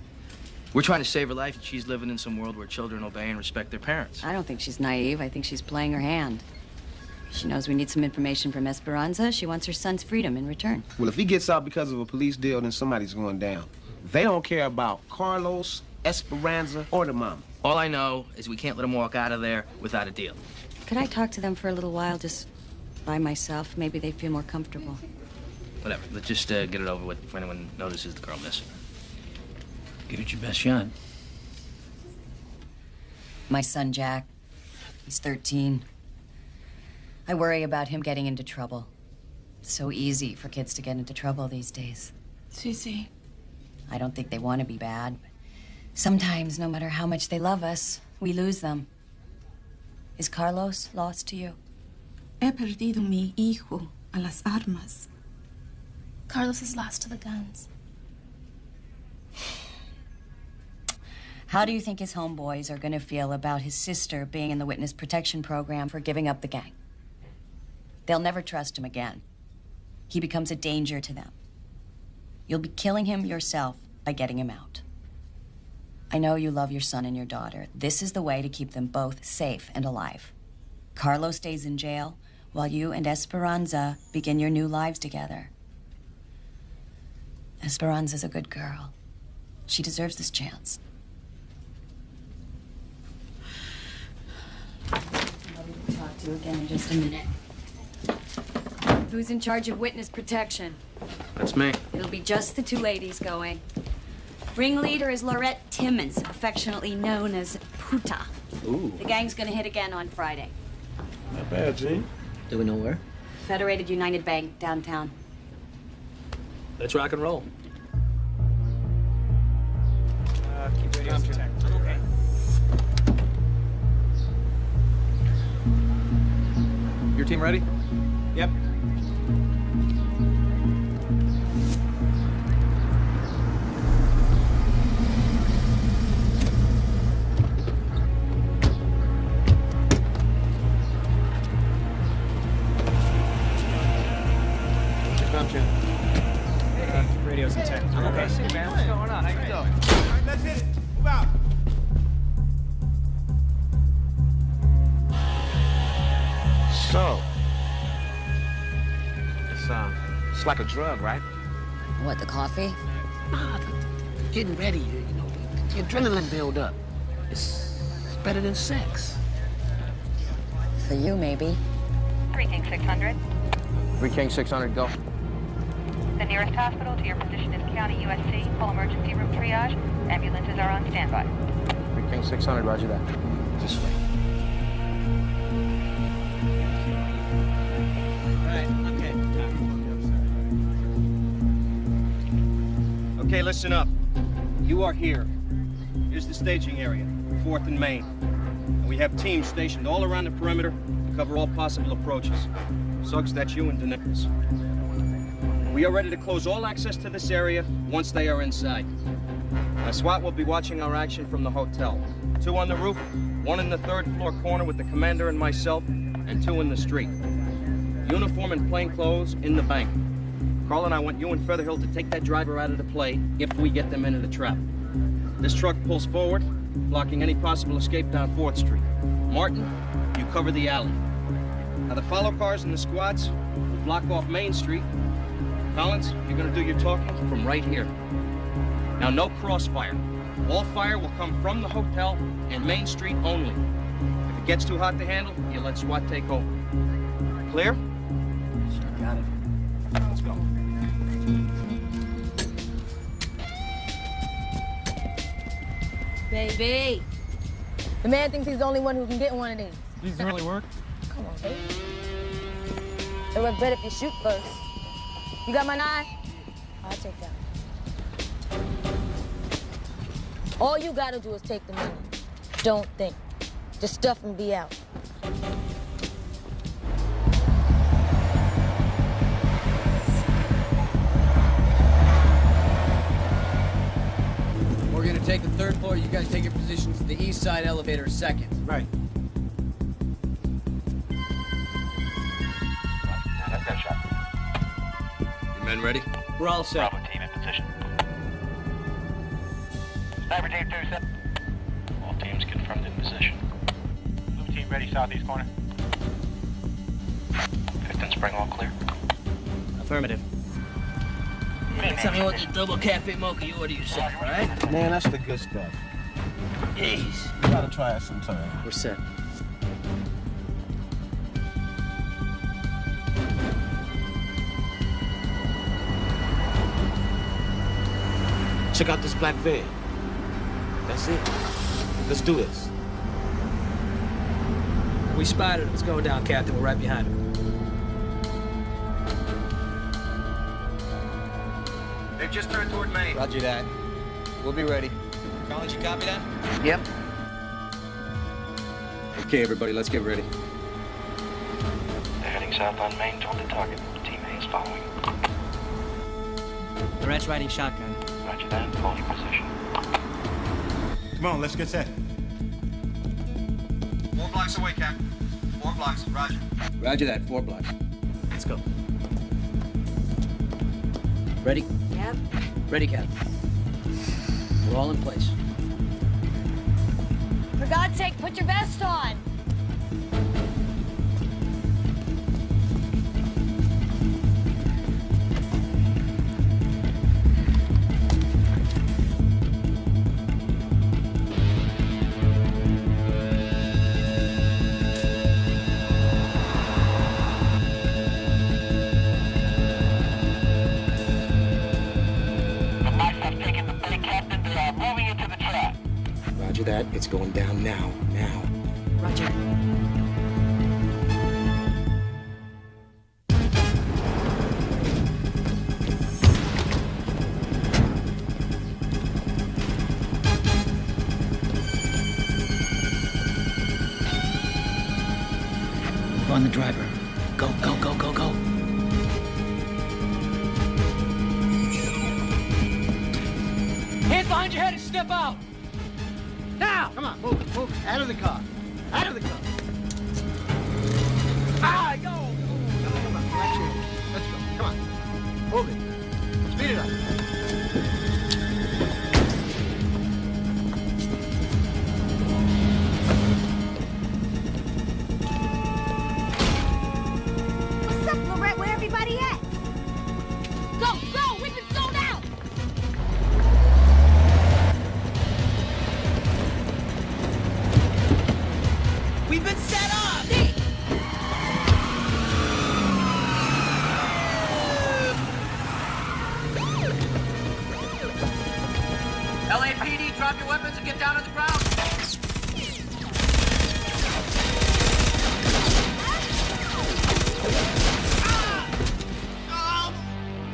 We're trying to save her life, and she's living in some world where children obey and respect their parents. I don't think she's naive. I think she's playing her hand. She knows we need some information from Esperanza. She wants her son's freedom in return. Well, if he gets out because of a police deal, then somebody's going down. They don't care about Carlos, Esperanza, or the mama. All I know is we can't let him walk out of there without a deal. Could I talk to them for a little while, just by myself? Maybe they'd feel more comfortable. Whatever. Let's just get it over with before anyone notices the girl missing. Give it your best shot. My son, Jack, he's 13. I worry about him getting into trouble. It's so easy for kids to get into trouble these days. Sí. I don't think they want to be bad, but sometimes, no matter how much they love us, we lose them. Is Carlos lost to you? He perdido mi hijo a las armas. Carlos is lost to the guns. How do you think his homeboys are going to feel about his sister being in the witness protection program for giving up the gang? They'll never trust him again. He becomes a danger to them. You'll be killing him yourself by getting him out. I know you love your son and your daughter. This is the way to keep them both safe and alive. Carlos stays in jail while you and Esperanza begin your new lives together. Esperanza's a good girl. She deserves this chance. I'll be to talk to you again in just a minute. Who's in charge of witness protection? That's me. It'll be just the two ladies going. Ringleader is Lorette Timmons, affectionately known as Puta. Ooh. The gang's gonna hit again on Friday. Not bad, Gene. Do we know where? Federated United Bank, downtown. Let's rock and roll. Keep radios intact. Okay. Your team ready? Yep. Radio's intact. Okay. Hey, man, what's going on? How you doing? All right, let's hit it. Move out. So, it's like a drug, right? What, the coffee? Getting ready, you know, the adrenaline build up. It's better than sex. For you, maybe. 3 King 600. 3 King 600, go. The nearest hospital to your position is County USC. Full emergency room triage. Ambulances are on standby. 3 King 600, roger that. This way. Okay, listen up. You are here. Here's the staging area, 4th and Main. And we have teams stationed all around the perimeter to cover all possible approaches. Suggs, that's you and Deniz. We are ready to close all access to this area once they are inside. My SWAT will be watching our action from the hotel. 2 on the roof, 1 in the 3rd floor corner with the commander and myself, and 2 in the street. Uniform and plainclothes in the bank. Carl and I want you and Featherhill to take that driver out of the play if we get them into the trap. This truck pulls forward, blocking any possible escape down 4th Street. Martin, you cover the alley. Now the follow cars and the squads will block off Main Street. Collins, you're gonna do your talking from right here. Now no crossfire. All fire will come from the hotel and Main Street only. If it gets too hot to handle, you let SWAT take over. Clear? Sure, got it. Let's go. Baby. The man thinks he's the only one who can get one of these. These really work? Come on, baby. It work better if you shoot first. You got my knife? I'll take that. All you gotta do is take the money. Don't think. Just stuff and be out. We're gonna take the 3rd floor. You guys take your positions at the east side elevator 2nd. Right. That's that shot. You men ready? We're all set. Bravo team in position. Sniper team 2-7. All teams confirmed in position. Blue team ready, southeast corner. 5th and Spring all clear. Affirmative. Tell me what the double cafe mocha you order yourself, all right? Man, that's the good stuff. Jeez. You gotta try it sometime. We're set. Check out this black van. That's it. Let's do this. We We spotted him. It's going down, Captain. We're right behind him. They've just turned toward Maine. Roger that. We'll be ready. Collins, you copy that? Yep. Okay, everybody, let's get ready. They're heading south on Main toward the target. Team A is following. The rat's riding shotgun. Roger that. Holding position. Come on, let's get set. 4 blocks away, Captain. 4 blocks. Roger. Roger that, 4 blocks. Let's go. Ready? Yep. Ready, Captain. We're all in place. For God's sake, put your vest on. Roger that. It's going down now. Now. Roger. Move on the driver. Go, go, go, go, go. Hands behind your head and step out. Now! Come on, move it, move it. Out of the car. Out of the car. Ah, go! Come on, relax your hips. Let's go. Come on. Move it. Speed it up. What's up, Lorette? Where everybody at? Go, go! We've been sold out! We've been set up! LAPD, drop your weapons and get down on the ground.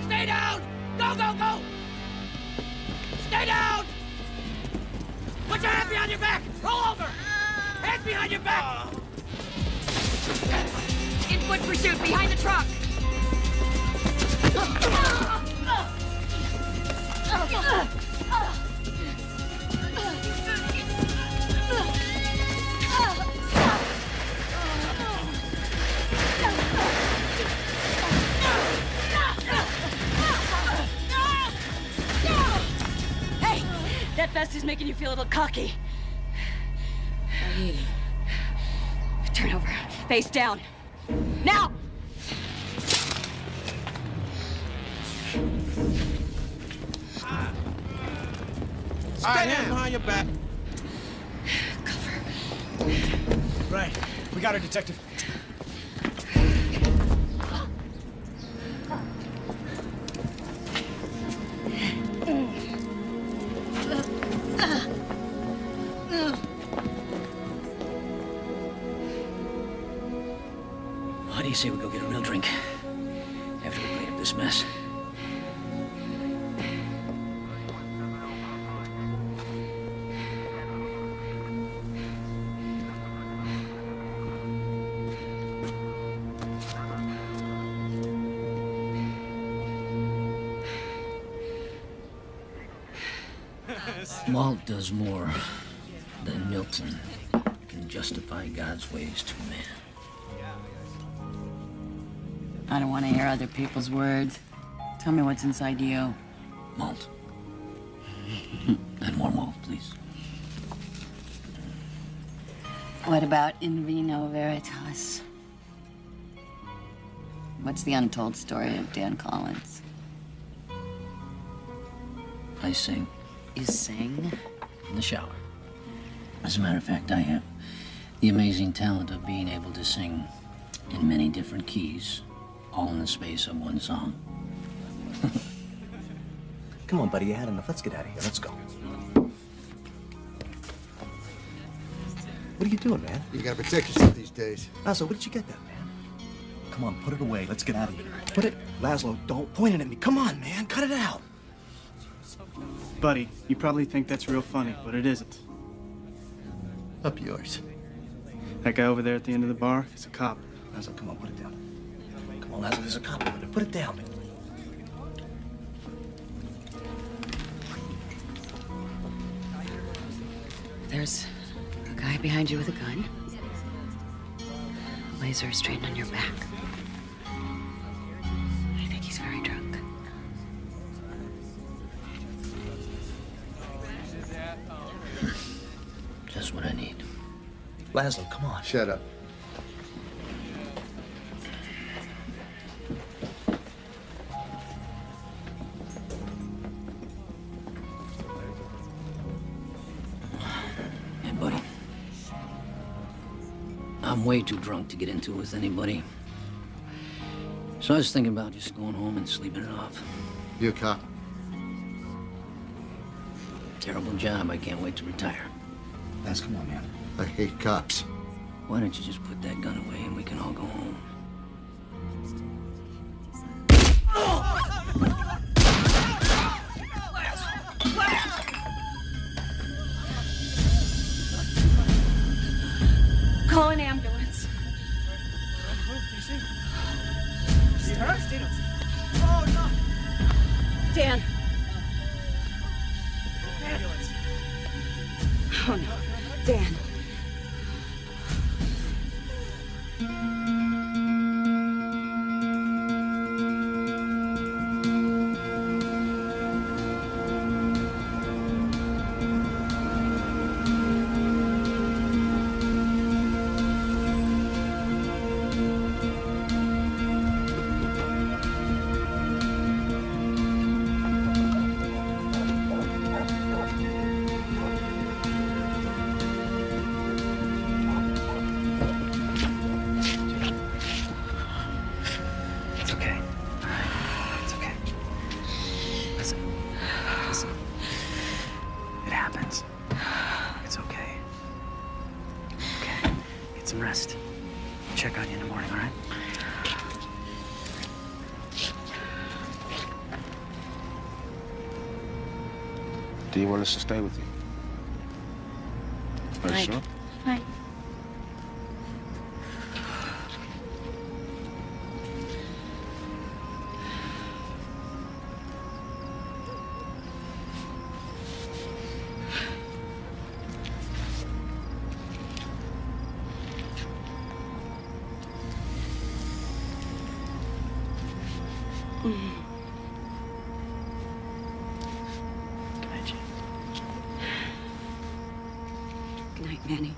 Stay down! Go, go, go! Stay down! Put your hands behind your back! Roll over! Hands behind your back! In foot pursuit, behind the truck. Hey, that vest is making you feel a little cocky. Turn over, face down. Now! All right, hands behind your back. Right. We got her, detective. How do you say we go get a real drink after we clean up this mess? Walt does more than Milton can justify God's ways to man. I don't want to hear other people's words. Tell me what's inside you. Malt. And more malt, please. What about in vino veritas? What's the untold story of Dan Collins? I sing. You sing? In the shower. As a matter of fact, I have the amazing talent of being able to sing in many different keys, all in the space of one song. Come on, buddy, you had enough. Let's get out of here. Let's go. What are you doing, man? You gotta protect yourself these days. Laszlo, where did you get that, man? Come on, put it away. Let's get out of here. Put it... Laszlo, don't point it at me. Come on, man. Cut it out. Buddy, you probably think that's real funny, but it isn't. Up yours. That guy over there at the end of the bar is a cop. Laszlo, come on, put it down. Come on, Laszlo, there's a cop over there. Put it down, man. There's a guy behind you with a gun. Laser straight on your back. I think he's very drunk. Just what I need. Laszlo, come on. Shut up. Hey, buddy. I'm way too drunk to get into it with anybody. So I was thinking about just going home and sleeping it off. You a cop? Terrible job. I can't wait to retire. Laz, come on, man. I hate cops. Why don't you just put that gun away and we can all go home? Call an ambulance. See her? Oh, no! Dan. Ambulance. Oh, no. Dan. It's okay. It's okay. Listen. Listen. It happens. It's okay. Okay. Get some rest. Check on you in the morning, all right? Do you want us to stay with you? Are you sure? Fine. Good night, Jane. Good night, Manny.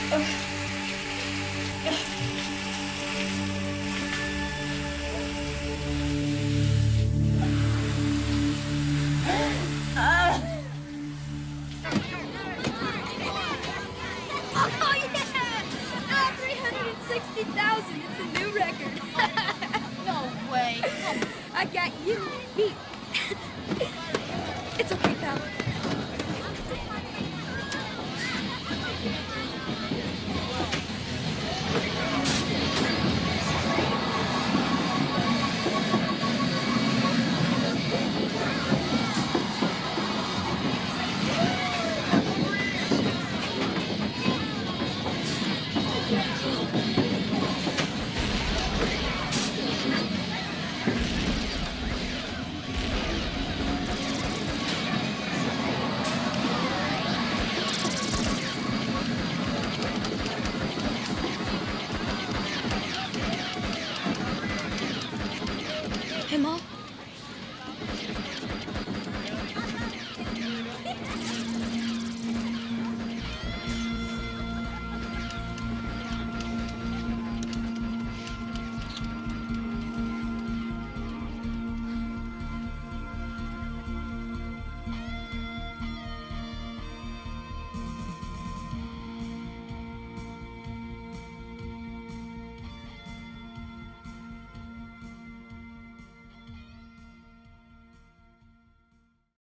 Oh, yeah! 360,000. It's a new record. No way. I got you